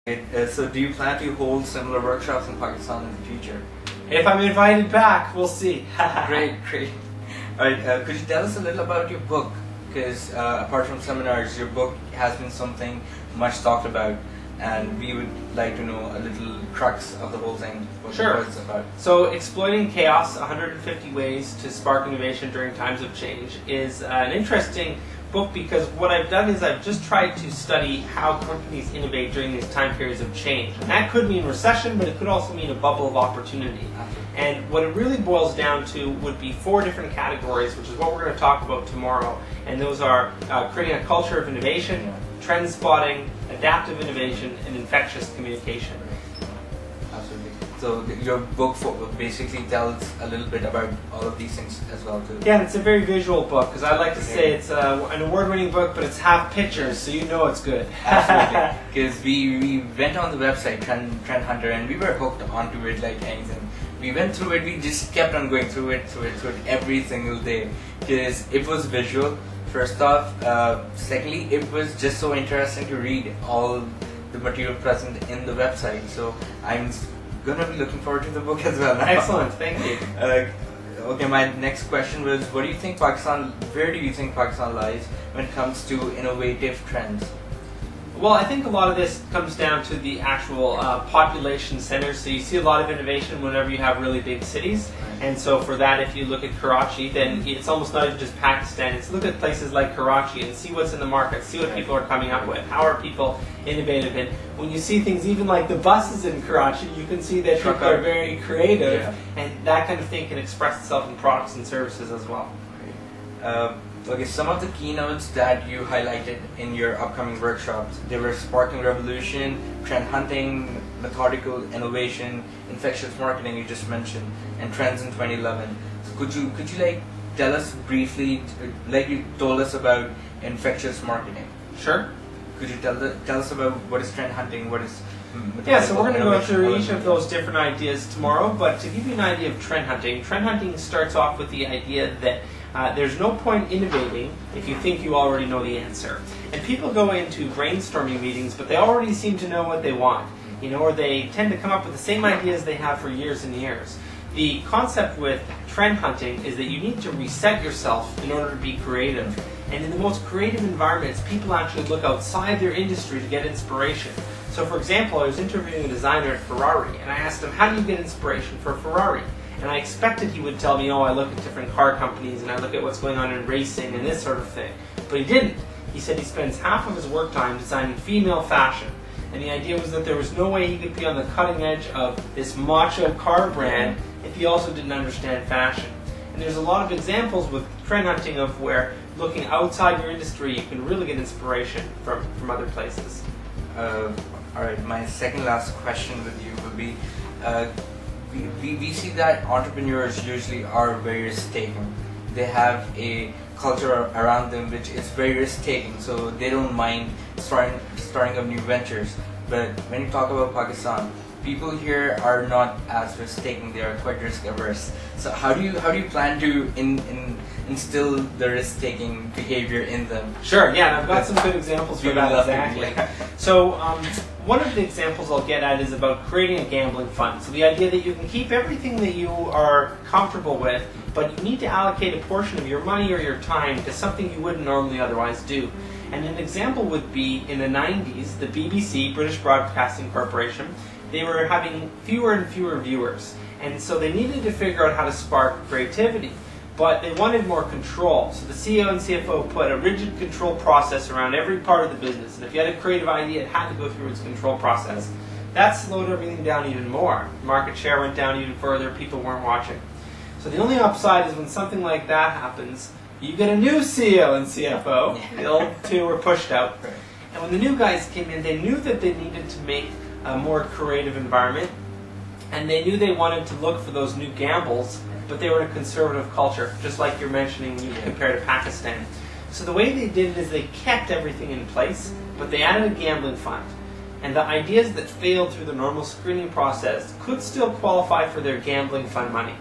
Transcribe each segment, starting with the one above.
So do you plan to hold similar workshops in Pakistan in the future? If I'm invited back, we'll see. Great, great. Alright, could you tell us a little about your book? Because apart from seminars, your book has been something much talked about, and we would like to know a little crux of the whole thing, what it's about. So, Exploiting Chaos, 150 Ways to Spark Innovation During Times of Change is an interesting book because what I've done is I've just tried to study how companies innovate during these time periods of change. And that could mean recession, but it could also mean a bubble of opportunity. And what it really boils down to would be 4 different categories, which is what we're going to talk about tomorrow. And those are creating a culture of innovation, trend spotting, adaptive innovation, and infectious communication. Absolutely. So your book basically tells a little bit about all of these things as well too. Yeah, it's a very visual book because I like to say it's an award-winning book, but it's half pictures, so you know it's good. Absolutely. Because we went on the website Trend Hunter and we were hooked onto it like anything. We went through it. We just kept on going through it every single day because it was visual. First off, secondly, it was just so interesting to read all the material present in the website. So I'm gonna be looking forward to the book as well now. Excellent, thank you. Okay, my next question was, where do you think Pakistan lies when it comes to innovative trends? Well, I think a lot of this comes down to the actual population centers. So you see a lot of innovation whenever you have really big cities. And so for that, if you look at Karachi, then it's almost not even just Pakistan. It's look at places like Karachi and see what's in the market, see what people are coming up with. How are people innovative? And when you see things even like the buses in Karachi, you can see that people are very creative. And that kind of thing can express itself in products and services as well. Okay, some of the keynotes that you highlighted in your upcoming workshops, they were sparking revolution, trend hunting, methodical innovation, infectious marketing you just mentioned, and trends in 2011. So could you like tell us briefly, like you told us about infectious marketing? Sure. Could you tell us about what is trend hunting, what is so we're going to go through each of those different ideas tomorrow, but to give you an idea of trend hunting starts off with the idea that there's no point innovating if you think you already know the answer. And people go into brainstorming meetings, but they already seem to know what they want, or they tend to come up with the same ideas they have for years and years. The concept with trend hunting is that you need to reset yourself in order to be creative. And in the most creative environments, people actually look outside their industry to get inspiration. So for example, I was interviewing a designer at Ferrari, and I asked him, how do you get inspiration for Ferrari? And I expected he would tell me, oh, I look at different car companies and I look at what's going on in racing and this sort of thing. But he didn't. He said he spends half of his work time designing female fashion. And the idea was that there was no way he could be on the cutting edge of this macho car brand if he also didn't understand fashion. And there's a lot of examples with trend hunting of where looking outside your industry, you can really get inspiration from other places. Alright, my second last question with you would be, we see that entrepreneurs usually are very risk-taking. They have a culture around them which is very risk-taking, so they don't mind starting up new ventures. But when you talk about Pakistan, people here are not as risk-taking; they are quite risk-averse. So how do you plan to instill the risk-taking behavior in them? Sure, yeah, and I've got some good examples for that exactly. So one of the examples I'll get at is about creating a gambling fund. So the idea that you can keep everything that you are comfortable with, but you need to allocate a portion of your money or your time to something you wouldn't normally otherwise do. And an example would be in the 90s, the BBC, British Broadcasting Corporation, they were having fewer and fewer viewers. And so they needed to figure out how to spark creativity. But they wanted more control. So the CEO and CFO put a rigid control process around every part of the business. And if you had a creative idea, it had to go through its control process. That slowed everything down even more. Market share went down even further. People weren't watching. So the only upside is when something like that happens, you get a new CEO and CFO. The old two were pushed out. And when the new guys came in, they knew that they needed to make a more creative environment. And they knew they wanted to look for those new gambles, but they were in a conservative culture, just like you're mentioning when you compare to Pakistan. So the way they did it is they kept everything in place, but they added a gambling fund. And the ideas that failed through the normal screening process could still qualify for their gambling fund money.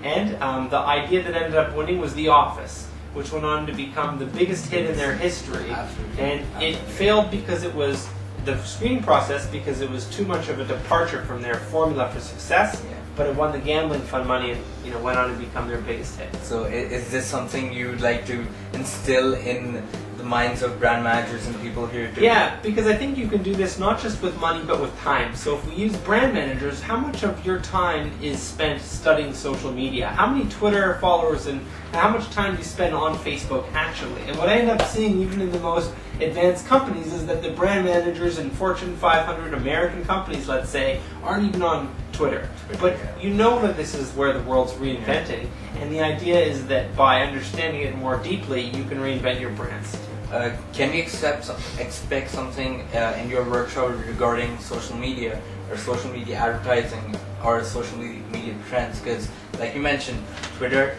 And the idea that ended up winning was The Office, which went on to become the biggest hit in their history. And it failed because it was the screening process because it was too much of a departure from their formula for success. Yeah. But it won the gambling fund money and went on to become their biggest hit. So is this something you'd like to instill in the minds of brand managers and people here too? Yeah, because I think you can do this not just with money but with time. So if we use brand managers, how much of your time is spent studying social media? How many Twitter followers and how much time do you spend on Facebook actually? And what I end up seeing even in the most advanced companies is that the brand managers in Fortune 500 American companies, let's say, aren't even on Twitter. But you know that this is where the world's reinventing, and the idea is that by understanding it more deeply, you can reinvent your brands. Can we expect something in your workshop regarding social media or social media advertising or social media trends? Because like you mentioned, Twitter,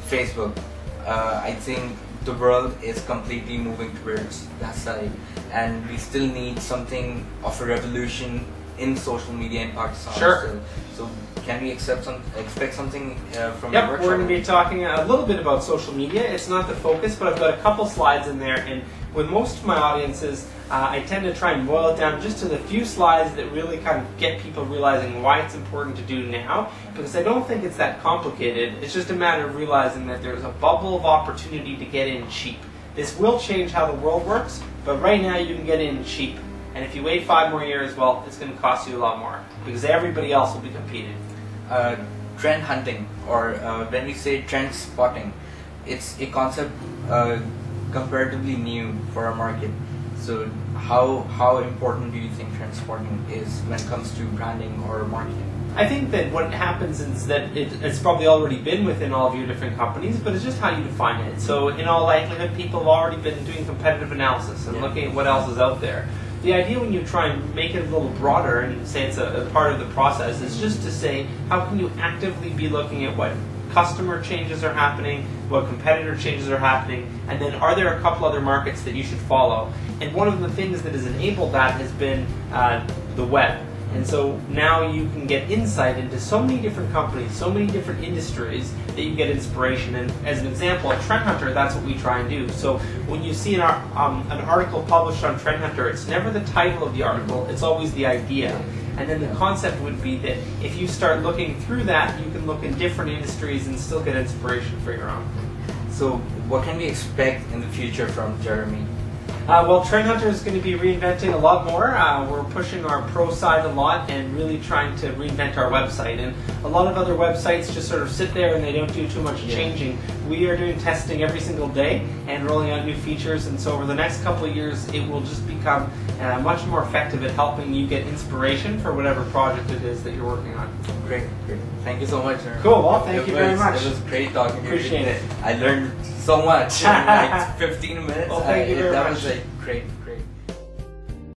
Facebook, I think the world is completely moving towards that side, and we still need something of a revolution in social media in Pakistan. Sure. So can we expect something from Yep, your workshop? we're going to be talking a little bit about social media. It's not the focus, but I've got a couple slides in there, and with most of my audiences, I tend to try and boil it down just to the few slides that really kind of get people realizing why it's important to do now, because I don't think it's that complicated. It's just a matter of realizing that there's a bubble of opportunity to get in cheap. This will change how the world works, but right now you can get in cheap. And if you wait 5 more years, well, it's going to cost you a lot more, because everybody else will be competing. Trend hunting, or when we say trend spotting, it's a concept comparatively new for our market. So how important do you think trend spotting is when it comes to branding or marketing? I think that what happens is that it's probably already been within all of your different companies, but it's just how you define it. So in all likelihood, people have already been doing competitive analysis and looking at what else is out there. The idea when you try and make it a little broader and say it's a part of the process is just to say, how can you actively be looking at what customer changes are happening, what competitor changes are happening, and then are there a couple other markets that you should follow? And one of the things that has enabled that has been the web. And so now you can get insight into so many different companies, so many different industries that you get inspiration. And as an example, at Trend Hunter, that's what we try and do. So when you see an article published on Trend Hunter, it's never the title of the article, it's always the idea. And then the concept would be that if you start looking through that, you can look in different industries and still get inspiration for your own. So what can we expect in the future from Jeremy? Well, Trend Hunter is going to be reinventing a lot more. We're pushing our pro side a lot and really trying to reinvent our website. And a lot of other websites just sort of sit there and they don't do too much changing. We are doing testing every single day and rolling out new features. And so over the next couple of years, it will just become much more effective at helping you get inspiration for whatever project it is that you're working on. Great. Thank you so much, sir. Cool. Well, thank you very much. It was great talking to you. Appreciate it. I learned so much in like 15 minutes. Well, thank you very much. That was like great.